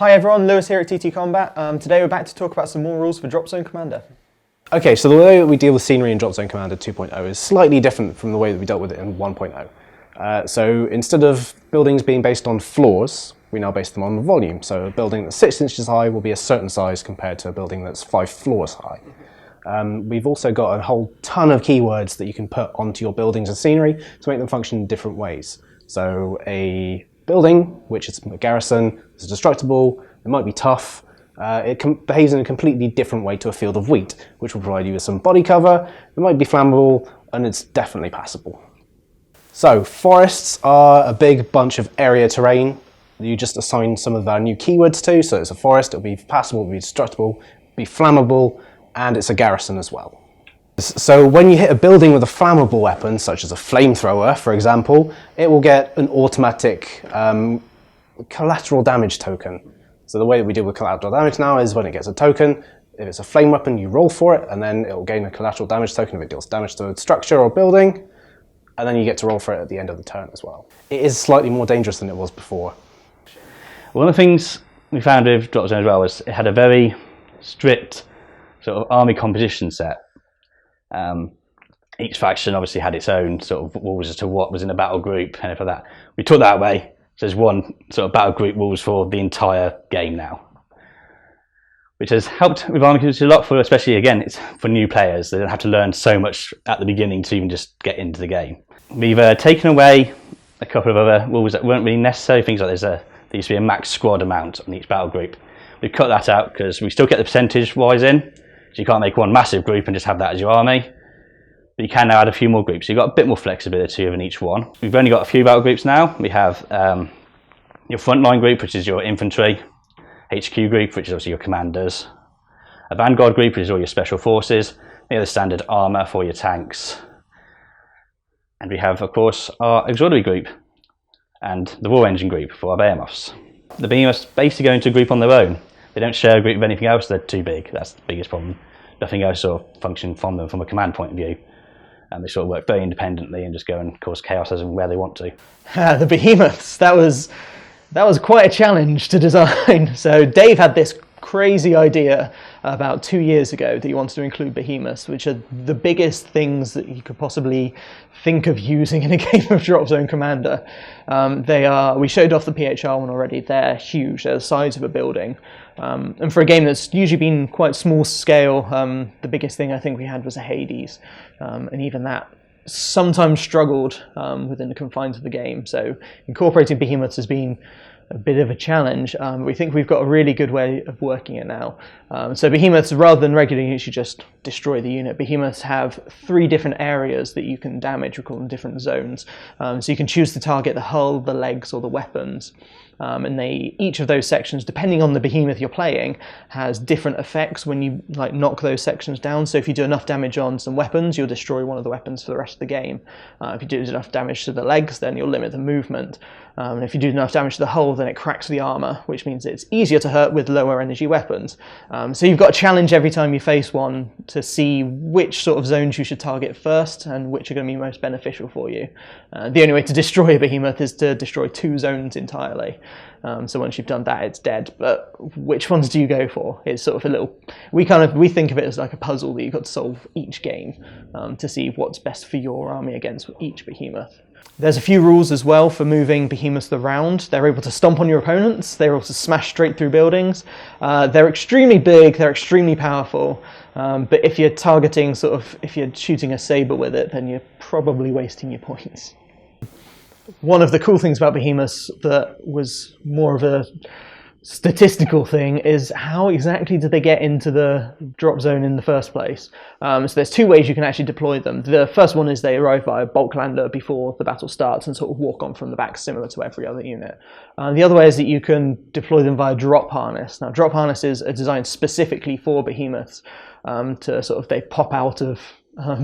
Hi everyone, Lewis here at TT Combat. Today we're back to talk about some more rules for Drop Zone Commander. Okay, so the way that we deal with scenery in Drop Zone Commander 2.0 is slightly different from the way that we dealt with it in 1.0. So instead of buildings being based on floors, we now base them on volume. So a building that's 6 inches high will be a certain size compared to a building that's 5 floors high. We've also got a whole ton of keywords that you can put onto your buildings and scenery to make them function in different ways. So a building, which is a garrison, is destructible, it might be tough, it behaves in a completely different way to a field of wheat, which will provide you with some body cover, it might be flammable, and it's definitely passable. So forests are a big bunch of area terrain you just assign some of our new keywords to. So it's a forest, it'll be passable, it'll be destructible, it'll be flammable, and it's a garrison as well. So when you hit a building with a flammable weapon, such as a flamethrower, for example, it will get an automatic collateral damage token. So the way that we deal with collateral damage now is when it gets a token, if it's a flame weapon, you roll for it, and then it will gain a collateral damage token if it deals damage to a structure or building, and then you get to roll for it at the end of the turn as well. It is slightly more dangerous than it was before. One of the things we found with Drop Zone as well was it had a very strict sort of army composition set. Each faction obviously had its own sort of rules as to what was in a battle group and for that. We took that away, so there's one sort of battle group rules for the entire game now, which has helped with army composition a lot for, especially again, it's for new players. They don't have to learn so much at the beginning to even just get into the game. We've taken away a couple of other rules that weren't really necessary, things like there used to be a max squad amount on each battle group. We've cut that out because we still get the percentage wise in. So you can't make one massive group and just have that as your army. But you can now add a few more groups. So you've got a bit more flexibility within each one. We've only got a few battle groups now. We have your frontline group, which is your infantry, HQ group, which is obviously your commanders, a vanguard group, which is all your special forces, the standard armour for your tanks. And we have, of course, our auxiliary group and the war engine group for our behemoths. The behemoths basically go into a group on their own. They don't share a group with anything else, they're too big. That's the biggest problem. Nothing else sort of function from them from a command point of view. And they sort of work very independently and just go and cause chaos as and where they want to. The behemoths, that was quite a challenge to design. So Dave had this crazy idea about 2 years ago that he wanted to include behemoths, which are the biggest things that you could possibly think of using in a game of Drop Zone Commander. We showed off the PHR one already, they're huge, they're the size of a building. And for a game that's usually been quite small scale, the biggest thing I think we had was a Hades, and even that sometimes struggled within the confines of the game. So incorporating behemoths has been a bit of a challenge. We think we've got a really good way of working it now. So behemoths, rather than regular units, you just destroy the unit. Behemoths have 3 different areas that you can damage. We call them different zones. So you can choose to target the hull, the legs, or the weapons. And each of those sections, depending on the behemoth you're playing, has different effects when you knock those sections down. So if you do enough damage on some weapons, you'll destroy one of the weapons for the rest of the game. If you do enough damage to the legs, then you'll limit the movement. And if you do enough damage to the hull, then it cracks the armor, which means it's easier to hurt with lower energy weapons. So you've got a challenge every time you face one to see which sort of zones you should target first and which are going to be most beneficial for you. The only way to destroy a behemoth is to destroy 2 zones entirely. So once you've done that, it's dead. But which ones do you go for? It's sort of a little. We think of it as like a puzzle that you've got to solve each game to see what's best for your army against each behemoth. There's a few rules as well for moving behemoths around. They're able to stomp on your opponents. They're able to smash straight through buildings. They're extremely big. They're extremely powerful. But if you're targeting if you're shooting a saber with it, then you're probably wasting your points. One of the cool things about behemoths that was more of a statistical thing is how exactly do they get into the drop zone in the first place. So there's 2 ways you can actually deploy them. The first one is they arrive by a bulk lander before the battle starts and sort of walk on from the back, similar to every other unit. The other way is that you can deploy them via drop harness. Now drop harnesses are designed specifically for behemoths to they pop out of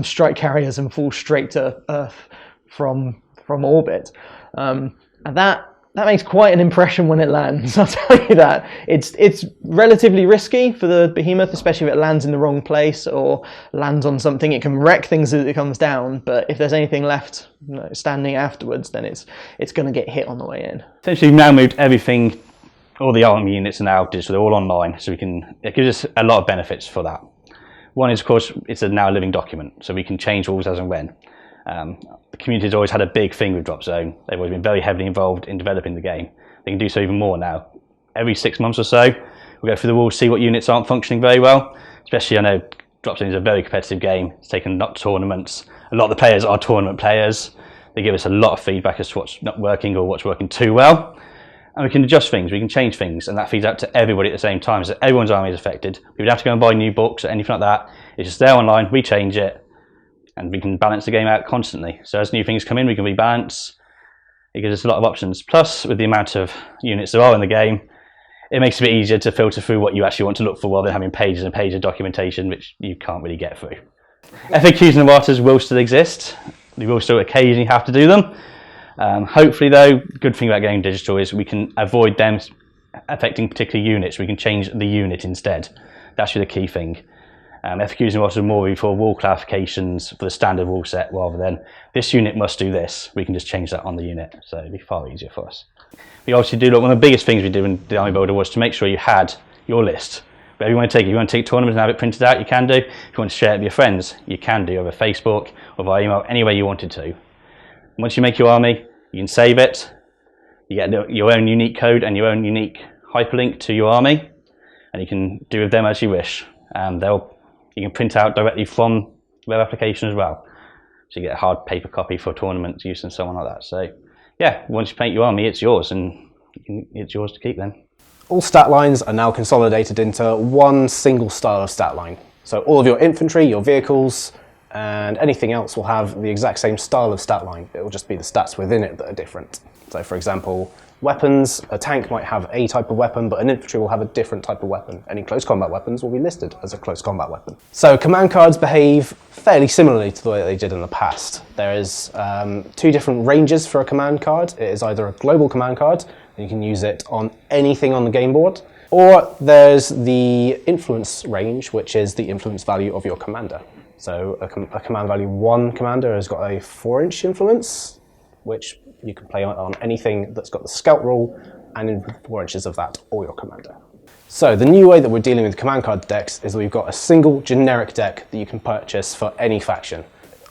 strike carriers and fall straight to Earth from orbit. And that makes quite an impression when it lands, I'll tell you that. It's relatively risky for the behemoth, especially if it lands in the wrong place or lands on something. It can wreck things as it comes down, but if there's anything left standing afterwards, then it's going to get hit on the way in. Essentially, we've now moved everything all the army units are now digital, they're all online, so it gives us a lot of benefits for that. One is, of course, it's a now living document, so we can change rules as and when. The community's always had a big thing with Drop Zone. They've always been very heavily involved in developing the game. They can do so even more now. Every 6 months or so, we go through the rules, see what units aren't functioning very well. Especially, I know Drop Zone is a very competitive game. It's taken a lot of tournaments. A lot of the players are tournament players. They give us a lot of feedback as to what's not working or what's working too well. And we can adjust things, we can change things, and that feeds out to everybody at the same time, so everyone's army is affected. We don't have to go and buy new books or anything like that. It's just there online, we change it, and we can balance the game out constantly. So as new things come in, we can rebalance. It gives us a lot of options. Plus, with the amount of units there are in the game, it makes it a bit easier to filter through what you actually want to look for rather than having pages and pages of documentation, which you can't really get through. FAQs and erratas will still exist. We will still occasionally have to do them. Hopefully though, the good thing about going digital is we can avoid them affecting particular units. We can change the unit instead. That's really the key thing. FAQs and erratas are more for rule clarifications for the standard rule set rather than this unit must do this. We can just change that on the unit, so it'd be far easier for us. We obviously do look, one of the biggest things we did in the Army Builder was to make sure you had your list. Whatever you want to take, if you want to take tournaments and have it printed out, you can do. If you want to share it with your friends, you can do over Facebook or via email, any way you wanted to. Once you make your army, you can save it. You get your own unique code and your own unique hyperlink to your army, and you can do with them as you wish. You can print out directly from their application as well. So you get a hard paper copy for tournament use and so on like that. So yeah, once you paint your army, it's yours, and it's yours to keep then. All stat lines are now consolidated into one single style of stat line. So all of your infantry, your vehicles, and anything else will have the exact same style of stat line. It will just be the stats within it that are different. So for example, weapons, a tank might have a type of weapon, but an infantry will have a different type of weapon. Any close combat weapons will be listed as a close combat weapon. So command cards behave fairly similarly to the way they did in the past. There is 2 different ranges for a command card. It is either a global command card, and you can use it on anything on the game board, or there's the influence range, which is the influence value of your commander. So a command value 1 commander has got a 4-inch influence, which you can play on anything that's got the scout rule, and in 4 inches of that, or your commander. So the new way that we're dealing with command card decks is that we've got a single generic deck that you can purchase for any faction.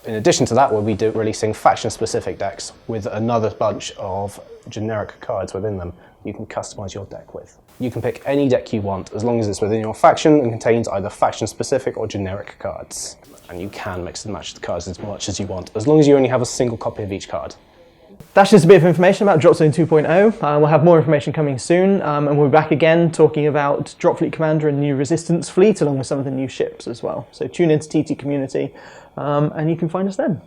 In addition to that, we'll be releasing faction-specific decks with another bunch of generic cards within them you can customize your deck with. You can pick any deck you want as long as it's within your faction and contains either faction-specific or generic cards. And you can mix and match the cards as much as you want, as long as you only have a single copy of each card. That's just a bit of information about Drop Zone 2.0. We'll have more information coming soon, and we'll be back again talking about Drop Fleet Commander and new Resistance Fleet, along with some of the new ships as well. So tune into TT Community, and you can find us then.